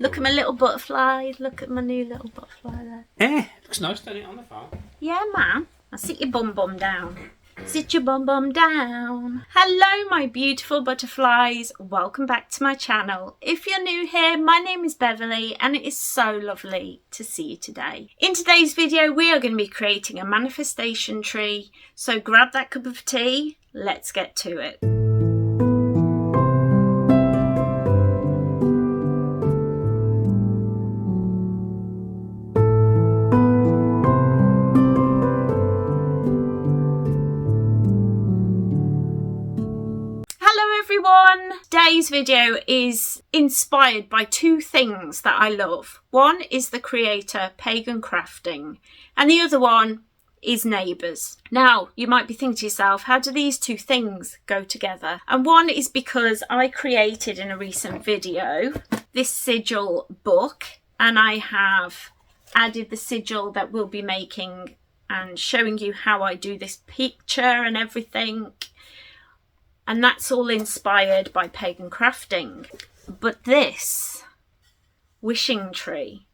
Look at my little butterfly. Look at my new little butterfly there. Looks nice, doesn't it, on the phone? Yeah, man. Now sit your bum down. Sit your bum down. Hello, my beautiful butterflies. Welcome back to my channel. If you're new here, my name is Beverley and it is so lovely to see you today. In today's video, we are going to be creating a manifestation tree. So grab that cup of tea. Let's get to it. Today's video is inspired by two things that I love. One is the creator Pagan Crafting and the other one is neighbours. Now you might be thinking to yourself, how do these two things go together? And one is because I created in a recent video this sigil book and I have added the sigil that we'll be making and showing you how I do this picture and everything. And that's all inspired by Pagan Crafting. But this wishing tree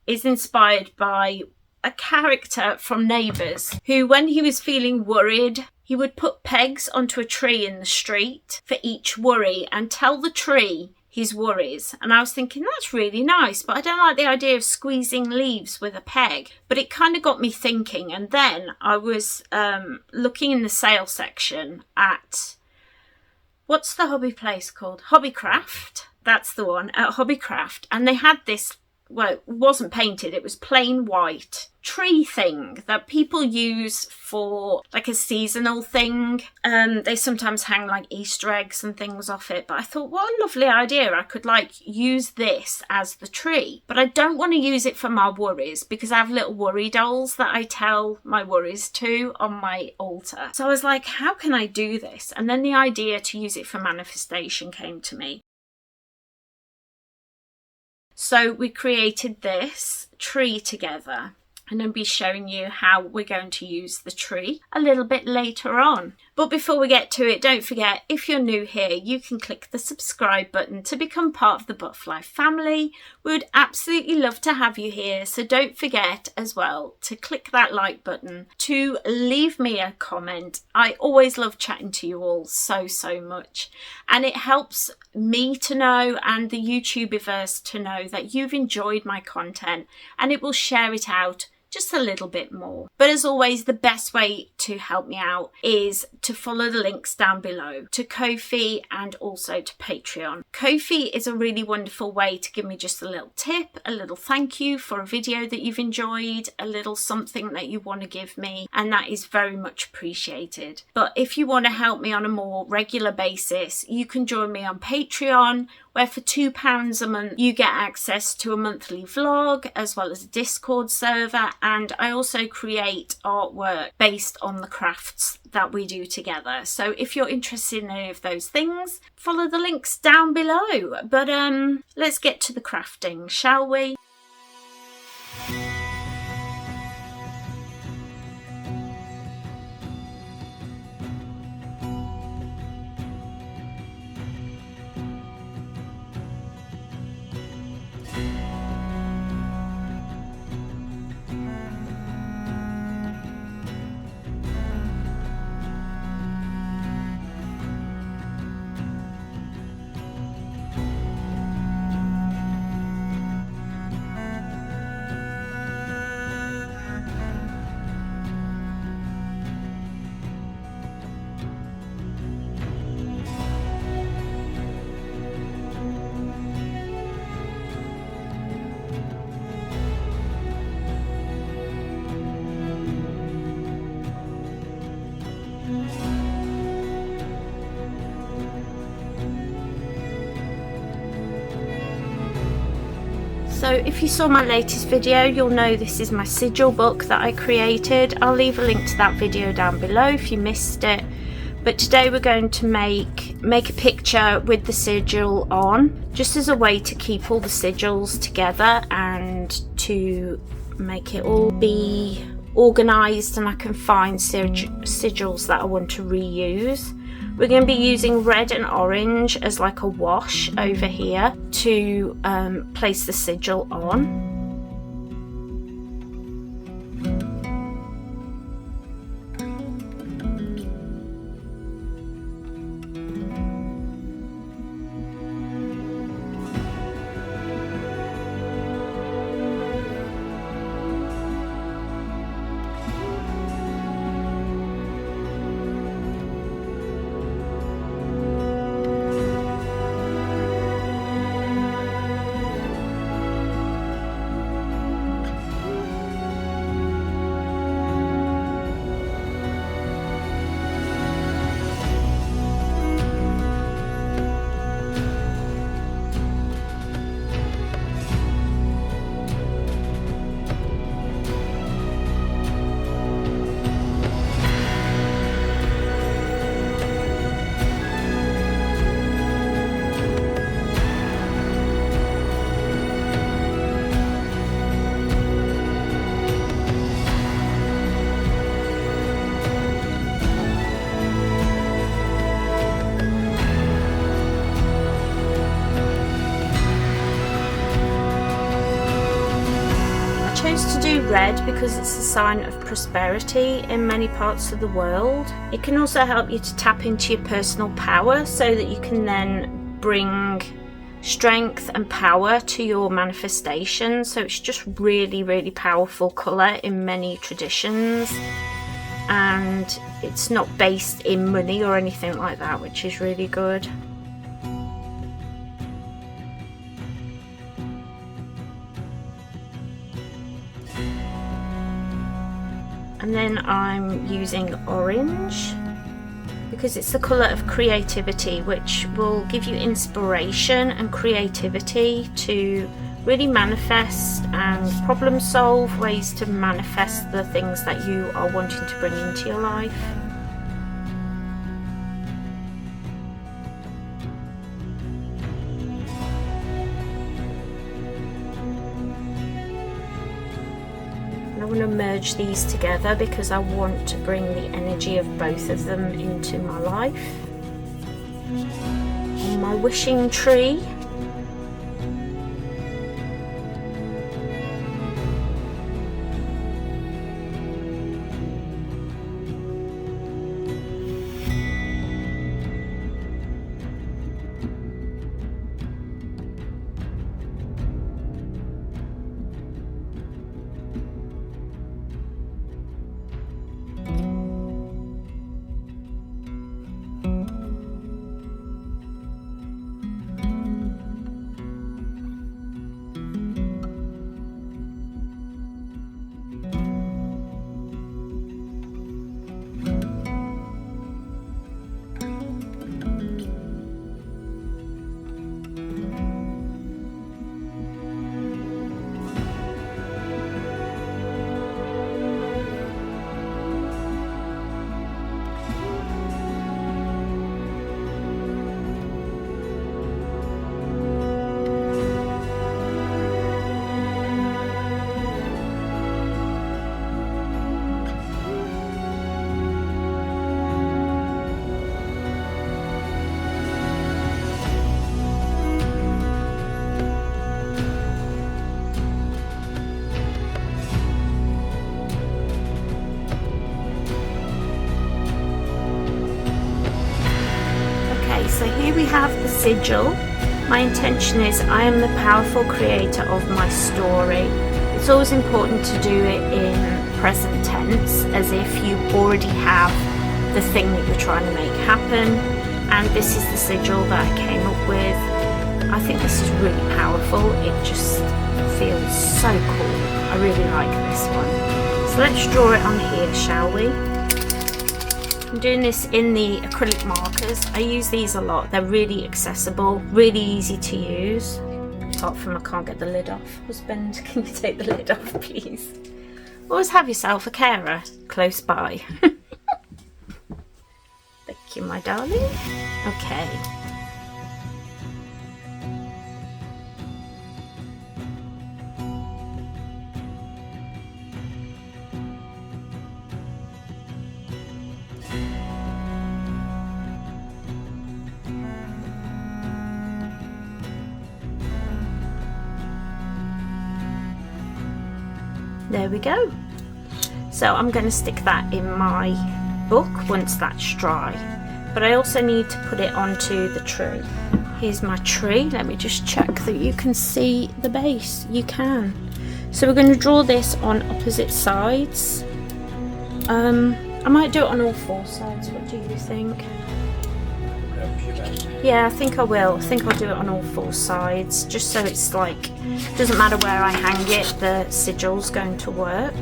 is inspired by a character from Neighbours who, when he was feeling worried, he would put pegs onto a tree in the street for each worry and tell the tree his worries. And I was thinking, that's really nice, but I don't like the idea of squeezing leaves with a peg. But it kind of got me thinking. And then I was looking in the sale section at... what's the hobby place called? Hobbycraft. That's the one, at Hobbycraft. And they had this, well, it wasn't painted, it was plain white tree thing that people use for like a seasonal thing. They sometimes hang like Easter eggs and things off it. But I thought, what a lovely idea. I could like use this as the tree. But I don't want to use it for my worries because I have little worry dolls that I tell my worries to on my altar. So I was like, how can I do this? And then the idea to use it for manifestation came to me. So we created this tree together. And I'll be showing you how we're going to use the tree a little bit later on. But before we get to it, don't forget, if you're new here, you can click the subscribe button to become part of the Butterfly family. We would absolutely love to have you here. So don't forget as well to click that like button, to leave me a comment. I always love chatting to you all so much. And it helps me to know and the YouTubiverse to know that you've enjoyed my content, and it will share it out just a little bit more. But as always, the best way to help me out is to follow the links down below to Ko-fi and also to Patreon. Ko-fi is a really wonderful way to give me just a little tip, a little thank you for a video that you've enjoyed, a little something that you want to give me, and that is very much appreciated. But if you want to help me on a more regular basis, you can join me on Patreon, where for £2 a month you get access to a monthly vlog as well as a Discord server, and I also create artwork based on the crafts that we do together. So if you're interested in any of those things, follow the links down below. But let's get to the crafting, shall we? So if you saw my latest video, you'll know this is my sigil book that I created. I'll leave a link to that video down below if you missed it. But today we're going to make a picture with the sigil on, just as a way to keep all the sigils together and to make it all be organised, and I can find sigils that I want to reuse. We're going to be using red and orange as like a wash over here to place the sigil on. To do red because it's a sign of prosperity in many parts of the world. It can also help you to tap into your personal power so that you can then bring strength and power to your manifestation. So it's just really powerful colour in many traditions, and it's not based in money or anything like that, which is really good. And then I'm using orange because it's the colour of creativity, which will give you inspiration and creativity to really manifest and problem solve, ways to manifest the things that you are wanting to bring into your life. I want to merge these together because I want to bring the energy of both of them into my life. On my wishing tree. So here we have the sigil. My intention is I am the powerful creator of my story. It's always important to do it in present tense, as if you already have the thing that you're trying to make happen. And this is the sigil that I came up with. I think this is really powerful. It just feels so cool. I really like this one. So let's draw it on here, shall we? I'm doing this in the acrylic markers. I use these a lot. They're really accessible, really easy to use. Apart from I can't get the lid off. Husband, can you take the lid off, please? Always have yourself a carer close by. Thank you, my darling. Okay. There we go. So I'm going to stick that in my book once that's dry. But I also need to put it onto the tree. Here's my tree. Let me just check that you can see the base. You can. So we're going to draw this on opposite sides. I might do it on all 4 sides. What do you think? Yeah, I think I will. I think I'll do it on all 4 sides, just so it's like, doesn't matter where I hang it, the sigil's going to work.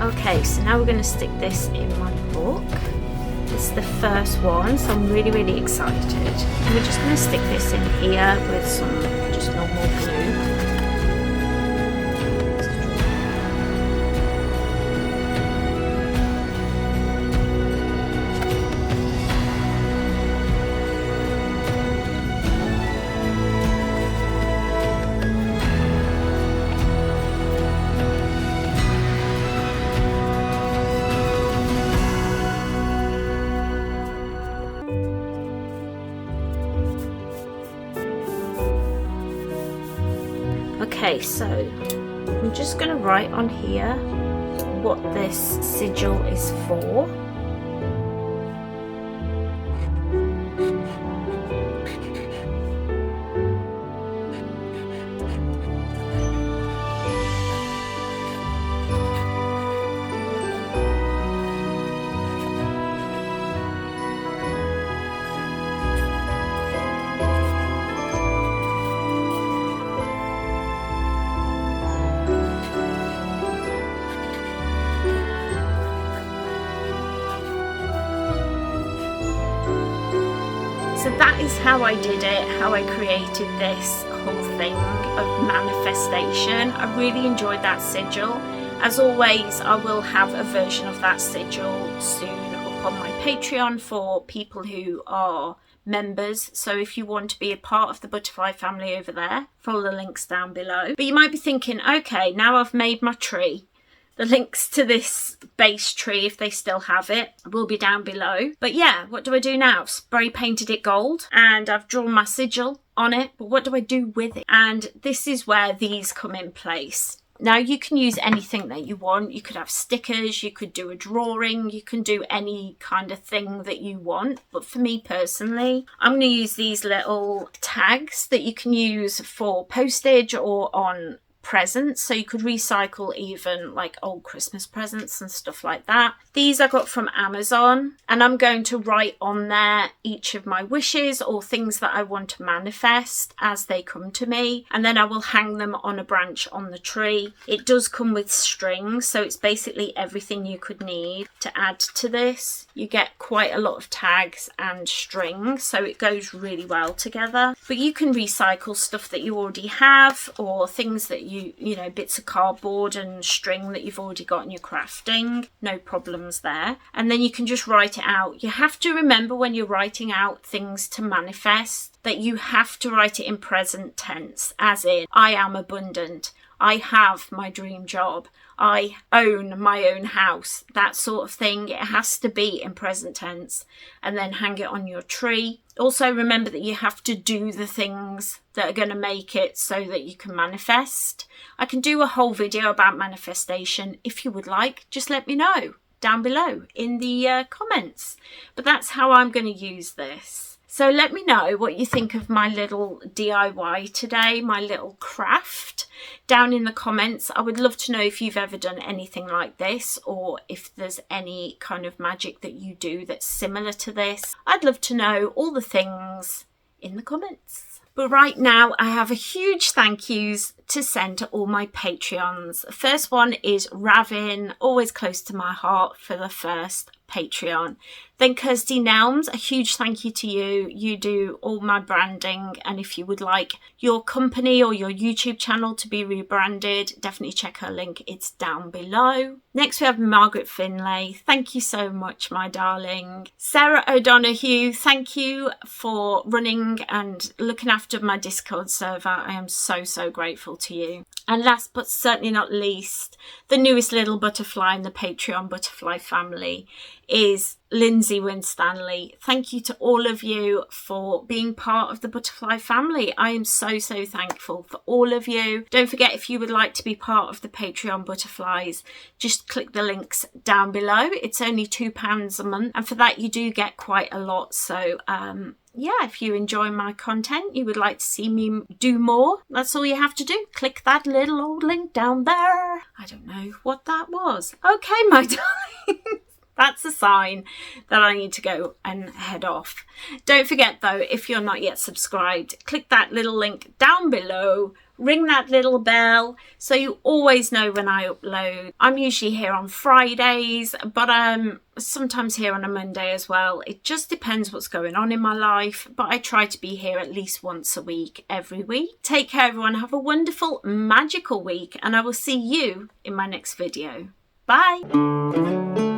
Okay, so now we're going to stick this in my book. This is the first one, so I'm really, really excited. And we're just going to stick this in here with some just normal glue. Okay, so I'm just going to write on here what this sigil is for. So that is how I did it, how I created this whole thing of manifestation. I really enjoyed that sigil. As always, I will have a version of that sigil soon up on my Patreon for people who are members. So if you want to be a part of the butterfly family over there, follow the links down below. But you might be thinking, okay, now I've made my tree. The links to this base tree, if they still have it, will be down below. But yeah, what do I do now? Spray painted it gold and I've drawn my sigil on it. But what do I do with it? And this is where these come in place. Now you can use anything that you want. You could have stickers, you could do a drawing, you can do any kind of thing that you want. But for me personally, I'm going to use these little tags that you can use for postage or on presents, so you could recycle even like old Christmas presents and stuff like that. These I got from Amazon, and I'm going to write on there each of my wishes or things that I want to manifest as they come to me, and then I will hang them on a branch on the tree. It does come with strings, so it's basically everything you could need to add to this. You get quite a lot of tags and string, so it goes really well together. But you can recycle stuff that you already have, or things that you know, bits of cardboard and string that you've already got in your crafting. No problems there. And then you can just write it out. You have to remember when you're writing out things to manifest that you have to write it in present tense, as in, I am abundant, I have my dream job. I own my own house, that sort of thing. It has to be in present tense, and then hang it on your tree. Also remember that you have to do the things that are going to make it so that you can manifest. I can do a whole video about manifestation if you would like. Just let me know down below in the comments. But that's how I'm going to use this. So let me know what you think of my little DIY today, my little craft, down in the comments. I would love to know if you've ever done anything like this, or if there's any kind of magic that you do that's similar to this. I'd love to know all the things in the comments. But right now I have a huge thank yous to send to all my Patreons. The first one is Ravin, always close to my heart for the first Patreon. Then Kirsty Nelms, a huge thank you to you. You do all my branding, and if you would like your company or your YouTube channel to be rebranded, definitely check her link, it's down below. Next we have Margaret Finlay. Thank you so much, my darling. Sarah O'Donoghue, thank you for running and looking after my Discord server. I am so grateful to you. And last but certainly not least, the newest little butterfly in the Patreon butterfly family is Lindsay Winstanley. Thank you to all of you for being part of the butterfly family. I am so thankful for all of you. Don't forget, if you would like to be part of the Patreon butterflies, just click the links down below. It's only £2 a month, and for that you do get quite a lot. So yeah, if you enjoy my content, you would like to see me do more, that's all you have to do. Click that little old link down there. I don't know what that was. Okay, my darling. That's a sign that I need to go and head off. Don't forget though, if you're not yet subscribed, click that little link down below. Ring that little bell so you always know when I upload. I'm usually here on Fridays, but I'm sometimes here on a Monday as well. It just depends what's going on in my life, but I try to be here at least once a week, every week. Take care everyone, have a wonderful, magical week, and I will see you in my next video. Bye!